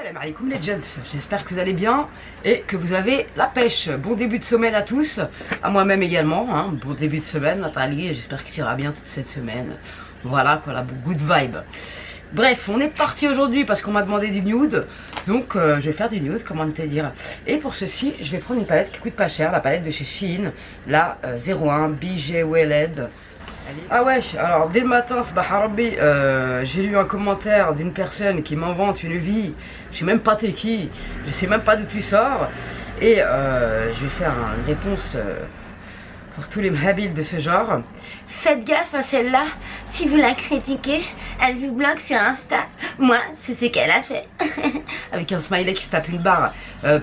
Salam alaikum les gents, j'espère que vous allez bien et que vous avez la pêche. Bon début de semaine à tous, à moi-même également, hein. Bon début de semaine Nathalie, j'espère que tu iras bien toute cette semaine. Voilà quoi, la good vibe. Bref, on est parti aujourd'hui parce qu'on m'a demandé du nude, donc je vais faire du nude, comment te dire. Et pour ceci, je vais prendre une palette qui coûte pas cher, la palette de chez Shein, la 01 BJ Weled. Ah ouais, alors dès le matin, Sbaharabi, j'ai lu un commentaire d'une personne qui m'invente une vie, je sais même pas t'es qui, je sais même pas d'où tu sors, et je vais faire une réponse pour tous les mhabils de ce genre. Faites gaffe à celle-là, si vous la critiquez, elle vous bloque sur Insta. Moi, c'est ce qu'elle a fait. Avec un smiley qui se tape une barre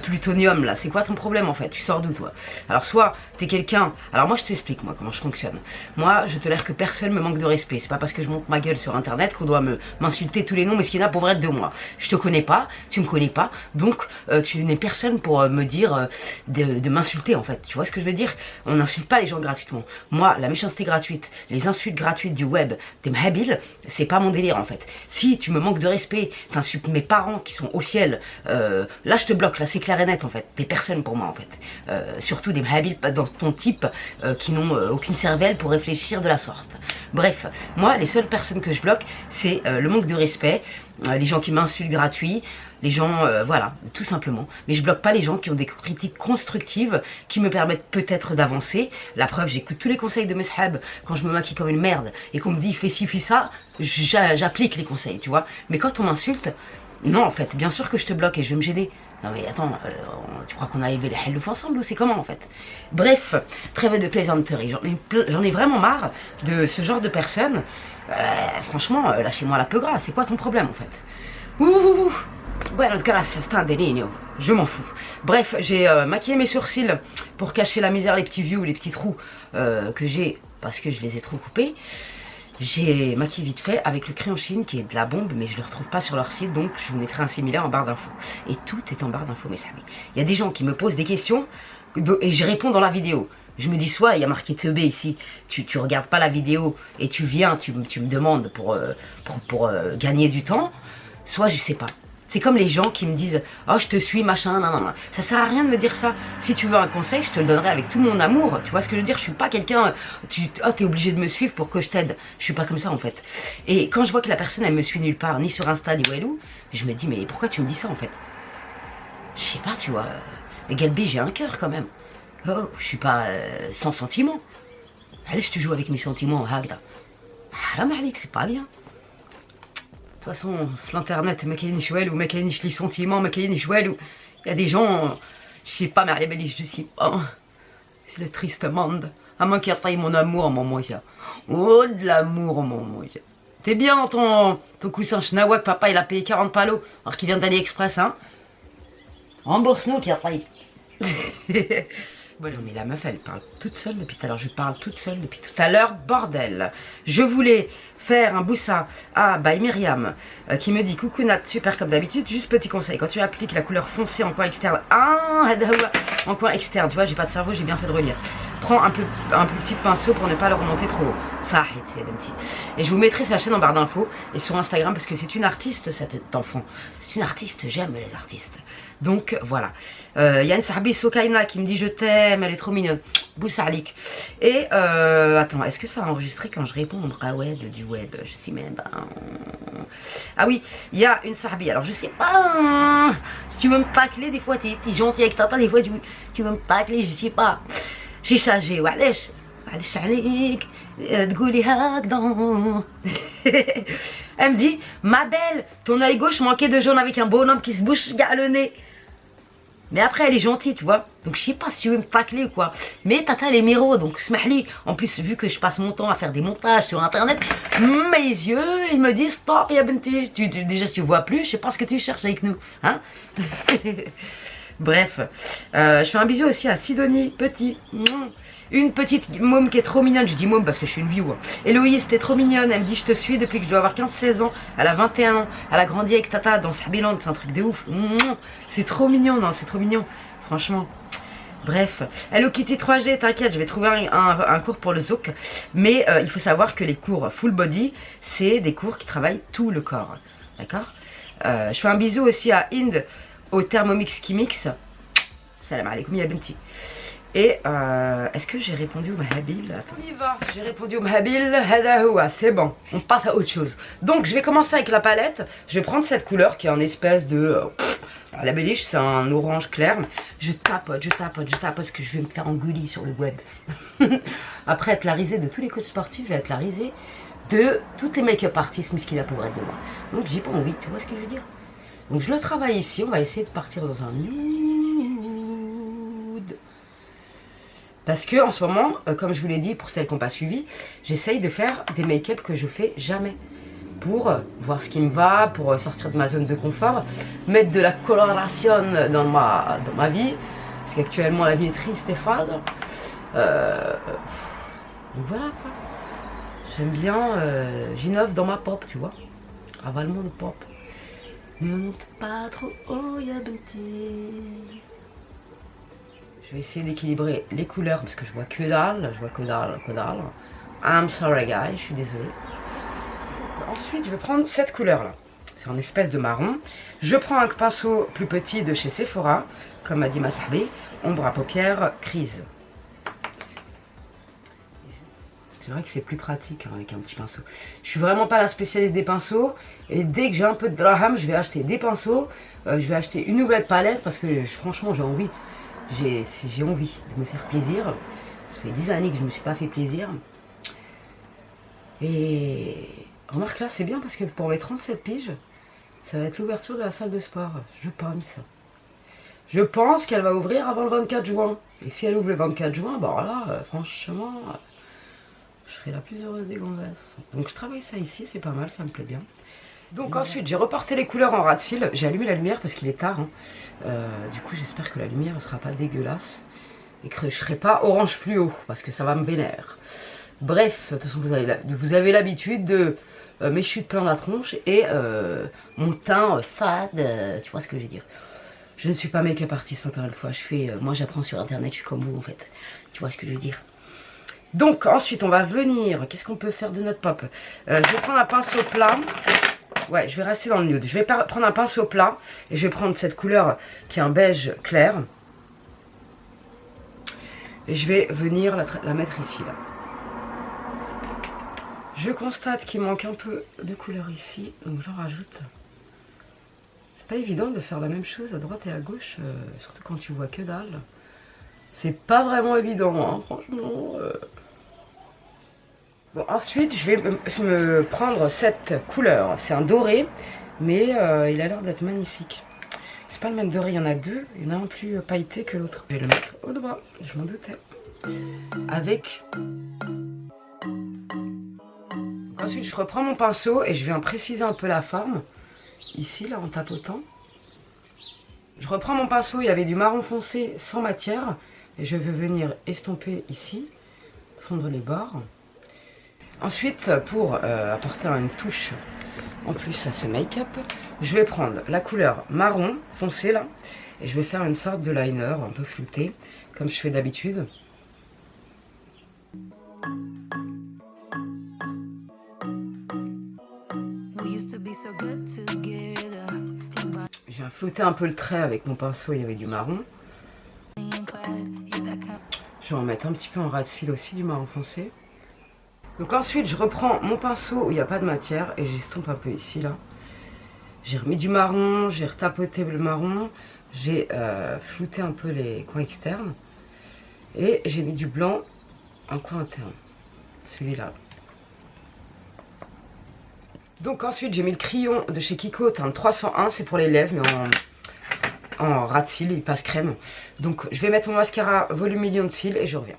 plutonium là, c'est quoi ton problème en fait? Tu sors d'où toi? Alors soit t'es quelqu'un, alors moi je t'explique moi comment je fonctionne. Moi je tolère que personne me manque de respect, c'est pas parce que je montre ma gueule sur internet qu'on doit m'insulter tous les noms mesquina pour être de moi. Je te connais pas, tu me connais pas, donc tu n'es personne pour me dire de m'insulter en fait, tu vois ce que je veux dire? On n'insulte pas les gens gratuitement. Moi la méchanceté gratuite, les insultes gratuites du web, des mhabils, c'est pas mon délire en fait. Si tu me manques de respect, t'insultes mes parents qui sont au ciel, là je te bloque, là c'est clair et net en fait, t'es personne pour moi en fait. Surtout des mhabils dans ton type qui n'ont aucune cervelle pour réfléchir de la sorte. Bref, moi les seules personnes que je bloque c'est le manque de respect, les gens qui m'insultent gratuits, les gens, voilà, tout simplement. Mais je bloque pas les gens qui ont des critiques constructives qui me permettent peut-être d'avancer. La preuve, j'écoute tous les conseils de Meshab quand je me maquille comme une merde et qu'on me dit fais ci, fais ça, j'applique les conseils, tu vois. Mais quand on m'insulte, non en fait, bien sûr que je te bloque et je vais me gêner. Non mais attends, tu crois qu'on a élevé les hallouf ensemble ou c'est comment en fait? Bref, trêve de plaisanterie, j'en ai vraiment marre de ce genre de personnes. Franchement, lâchez-moi la peu grasse, c'est quoi ton problème en fait? Ouh. Bueno, gracias, tan de niño. Je m'en fous. Bref, j'ai maquillé mes sourcils pour cacher la misère, les petits vieux, les petits trous que j'ai parce que je les ai trop coupés. J'ai maquillé vite fait avec le crayon Shein qui est de la bombe, mais je le retrouve pas sur leur site, donc je vous mettrai un similaire en barre d'infos. Et tout est en barre d'infos, mes amis. Il y a des gens qui me posent des questions et je réponds dans la vidéo. Je me dis soit il y a marqué Teubé ici, tu regardes pas la vidéo et tu viens, tu me demandes pour gagner du temps, soit je sais pas. C'est comme les gens qui me disent « Oh, je te suis, machin, nan, nan, nan. » Ça sert à rien de me dire ça. Si tu veux un conseil, je te le donnerai avec tout mon amour. Tu vois ce que je veux dire? Je suis pas quelqu'un... t'es obligé de me suivre pour que je t'aide. Je suis pas comme ça, en fait. Et quand je vois que la personne, elle me suit nulle part, ni sur Insta, ni Walou, je me dis « Mais pourquoi tu me dis ça, en fait ?» Je sais pas, tu vois. Mais Galbi, j'ai un cœur, quand même. Oh, je suis pas sans sentiments. Allez, je te joue avec mes sentiments, Hagda. Haram alik, c'est pas bien. De toute façon, l'internet, ma kainish walou, ma kainish les sentiments, ma kainish walou. Il y a des gens, je sais pas, mais je sais pas. C'est le triste monde. À moins qu'il y ait mon amour, mon moïsa. Oh, de l'amour, mon moïsa. T'es bien, ton coussin Chnawak, papa, il a payé 40 palos, alors qu'il vient d'AliExpress, hein. Rembourse-nous, qui a failli. Bon, mais la meuf, elle parle toute seule depuis tout à l'heure. Je parle toute seule depuis tout à l'heure, bordel. Je voulais faire un boussa à by Myriam qui me dit coucou Nat, super comme d'habitude. Juste petit conseil, quand tu appliques la couleur foncée en coin externe, en coin externe, tu vois, j'ai pas de cerveau, j'ai bien fait de relire. Prends un petit pinceau pour ne pas le remonter trop haut. Ça, c'est le petit. Et je vous mettrai sa chaîne en barre d'infos et sur Instagram parce que c'est une artiste, cette enfant. C'est une artiste, j'aime les artistes. Donc voilà. Il y a une Sahabi Sokaina qui me dit je t'aime, elle est trop mignonne. Boussalik. Et attends, est-ce que ça a enregistré quand je réponds Ah ouais, du web, je sais même pas. Ah oui, il y a une Sahabi. Alors je sais pas. Si tu veux me tacler, des fois t'es gentil avec Tata, des fois tu veux me tacler, je sais pas. J'ai changé, وعلاش عليك تقولي هكذا. Elle me dit ma belle, ton œil gauche manquait de jaune avec un bonhomme qui se bouche le nez. Mais après elle est gentille, tu vois. Donc je sais pas si tu veux me tacler ou quoi. Mais Tata elle est méro, donc smahli. En plus vu que je passe mon temps à faire des montages sur internet, mes yeux ils me disent stop ya benti. Déjà tu vois plus, je sais pas ce que tu cherches avec nous, hein. Bref, je fais un bisou aussi à Sidonie, petit. Une petite môme qui est trop mignonne, je dis môme parce que je suis une view. Héloïse, t'es trop mignonne, elle me dit je te suis depuis que je dois avoir 15-16 ans. Elle a 21 ans, elle a grandi avec Tata dans Sabiland, c'est un truc de ouf. C'est trop mignon, non, c'est trop mignon, franchement. Bref, Hello Kitty 3G, t'inquiète, je vais trouver un cours pour le zouk. Mais il faut savoir que les cours full body, c'est des cours qui travaillent tout le corps, d'accord? Je fais un bisou aussi à Inde, au Thermomix qui mixe. Salam alaikum ya binti. Et est-ce que j'ai répondu au Mahabil? On y va, j'ai répondu au Mahabil, c'est bon, on passe à autre chose. Donc je vais commencer avec la palette, je vais prendre cette couleur qui est en espèce de... la Belliche, c'est un orange clair. Je tapote, parce que je vais me faire engueuler sur le web. Après être la risée de tous les coachs sportifs, je vais être la risée de toutes les make-up artistes, mais ce qu'il a pour être de moi. Donc j'ai pas envie, tu vois ce que je veux dire? Donc je le travaille ici, on va essayer de partir dans un nude. Parce que en ce moment, comme je vous l'ai dit pour celles qui n'ont pas suivi, j'essaye de faire des make-up que je fais jamais. Pour voir ce qui me va, pour sortir de ma zone de confort, mettre de la coloration dans ma vie. Parce qu'actuellement la vie est triste et fade. Donc voilà quoi. J'aime bien, j'innove dans ma pop, tu vois. Ravalement de pop. Ne monte pas trop haut, ya benti. Je vais essayer d'équilibrer les couleurs parce que je vois que dalle. I'm sorry guys, je suis désolée. Ensuite, je vais prendre cette couleur là. C'est en espèce de marron. Je prends un pinceau plus petit de chez Sephora, comme a dit ma sahbi, ombre à paupières Crise. C'est vrai que c'est plus pratique hein, avec un petit pinceau. Je suis vraiment pas la spécialiste des pinceaux. Et dès que j'ai un peu de draham, je vais acheter des pinceaux. Je vais acheter une nouvelle palette parce que franchement, j'ai envie. J'ai envie de me faire plaisir. Ça fait 10 années que je ne me suis pas fait plaisir. Et remarque là, c'est bien parce que pour mes 37 piges, ça va être l'ouverture de la salle de sport. Je pense. Je pense qu'elle va ouvrir avant le 24 juin. Et si elle ouvre le 24 juin, bah là, franchement, je serai la plus heureuse des gonzesses. Donc je travaille ça ici, c'est pas mal, ça me plaît bien. Donc ensuite, j'ai reporté les couleurs en ras de cils. J'ai allumé la lumière parce qu'il est tard. Hein. Du coup, j'espère que la lumière ne sera pas dégueulasse. Et que je ne serai pas orange fluo parce que ça va me vénère. Bref, de toute façon, vous avez l'habitude de mes chutes plein la tronche et mon teint fade, tu vois ce que je veux dire. Je ne suis pas make-up artiste encore une fois, moi j'apprends sur internet, je suis comme vous en fait, tu vois ce que je veux dire. Donc ensuite on va venir, qu'est-ce qu'on peut faire de notre pop? Je vais prendre un pinceau plat, ouais je vais rester dans le nude, je vais prendre un pinceau plat et je vais prendre cette couleur qui est un beige clair. Et je vais venir la mettre ici là. Je constate qu'il manque un peu de couleur ici, donc j'en rajoute. C'est pas évident de faire la même chose à droite et à gauche, surtout quand tu vois que dalle. C'est pas vraiment évident, hein, franchement. Bon, ensuite, je vais me prendre cette couleur. C'est un doré, mais il a l'air d'être magnifique. C'est pas le même doré, il y en a deux. Il y en a un plus pailleté que l'autre. Je vais le mettre au doigt, je m'en doutais. Avec... Ensuite, je reprends mon pinceau et je viens préciser un peu la forme. Ici, là, en tapotant. Je reprends mon pinceau, il y avait du marron foncé sans matière. Et je vais venir estomper ici, fondre les bords. Ensuite, pour apporter une touche en plus à ce make-up, je vais prendre la couleur marron foncé, là. Et je vais faire une sorte de liner un peu flouté, comme je fais d'habitude. Je viens flouter un peu le trait avec mon pinceau, il y avait du marron. Je vais en mettre un petit peu en ras de cils aussi, du marron foncé. Donc ensuite, je reprends mon pinceau où il n'y a pas de matière et j'estompe un peu ici, là. J'ai remis du marron, j'ai retapoté le marron, j'ai flouté un peu les coins externes. Et j'ai mis du blanc en coin interne, celui-là. Donc ensuite j'ai mis le crayon de chez Kiko, teint 301, c'est pour les lèvres mais en ras de cils, il passe crème. Donc je vais mettre mon mascara volume million de cils et je reviens.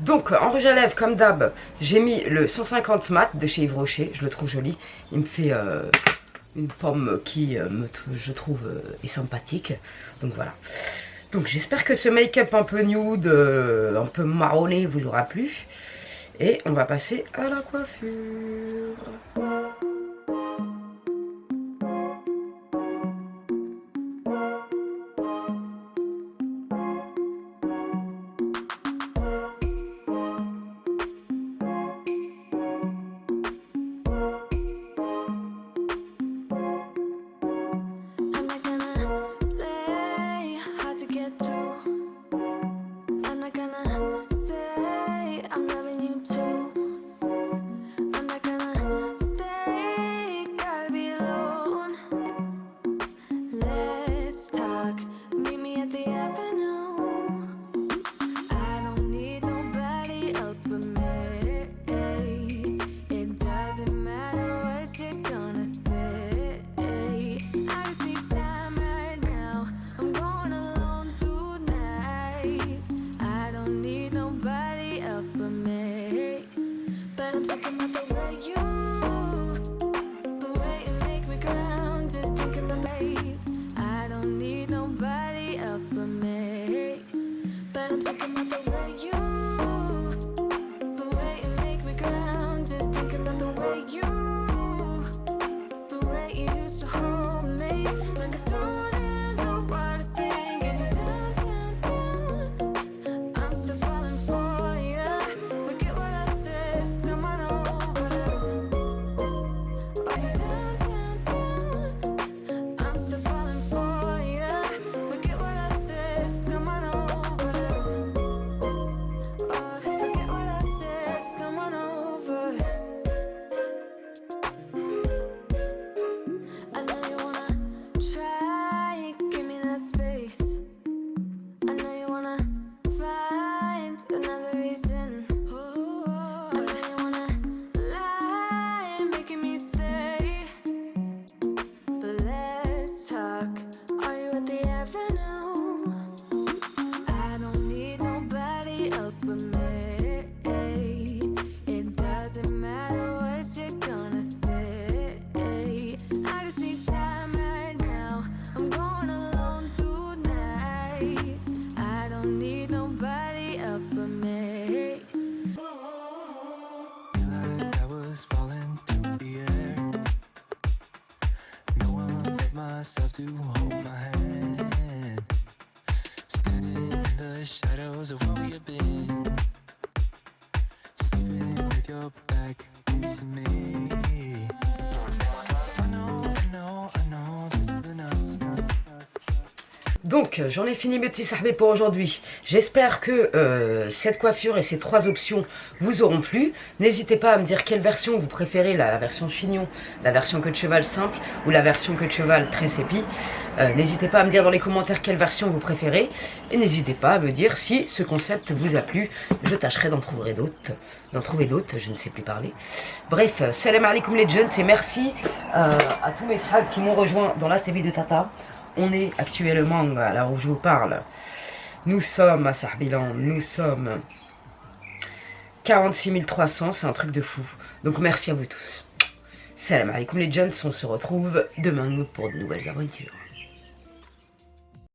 Donc en rouge à lèvres comme d'hab, j'ai mis le 150 mat de chez Yves Rocher, je le trouve joli. Il me fait une pomme qui je trouve est sympathique. Donc voilà. Donc j'espère que ce make-up un peu nude, un peu marronné vous aura plu. Et on va passer à la coiffure. Myself to hold my hand, standing in the shadows of where we have been, sleeping with your back facing me. I know this isn't us. Donc j'en ai fini mes petits sahbés pour aujourd'hui. J'espère que cette coiffure et ces 3 options vous auront plu. N'hésitez pas à me dire quelle version vous préférez, la version chignon, la version queue de cheval simple ou la version queue de cheval très épi. N'hésitez pas à me dire dans les commentaires quelle version vous préférez. Et n'hésitez pas à me dire si ce concept vous a plu. Je tâcherai d'en trouver d'autres, je ne sais plus parler. Bref, salam alaikum les jeunes, et merci à tous mes sahbs qui m'ont rejoint dans la TV de Tata. On est actuellement, à l'heure où je vous parle, nous sommes à Sahbilan, nous sommes 46 300, c'est un truc de fou. Donc merci à vous tous. Salam alaikum les jeunes, on se retrouve demain pour de nouvelles aventures.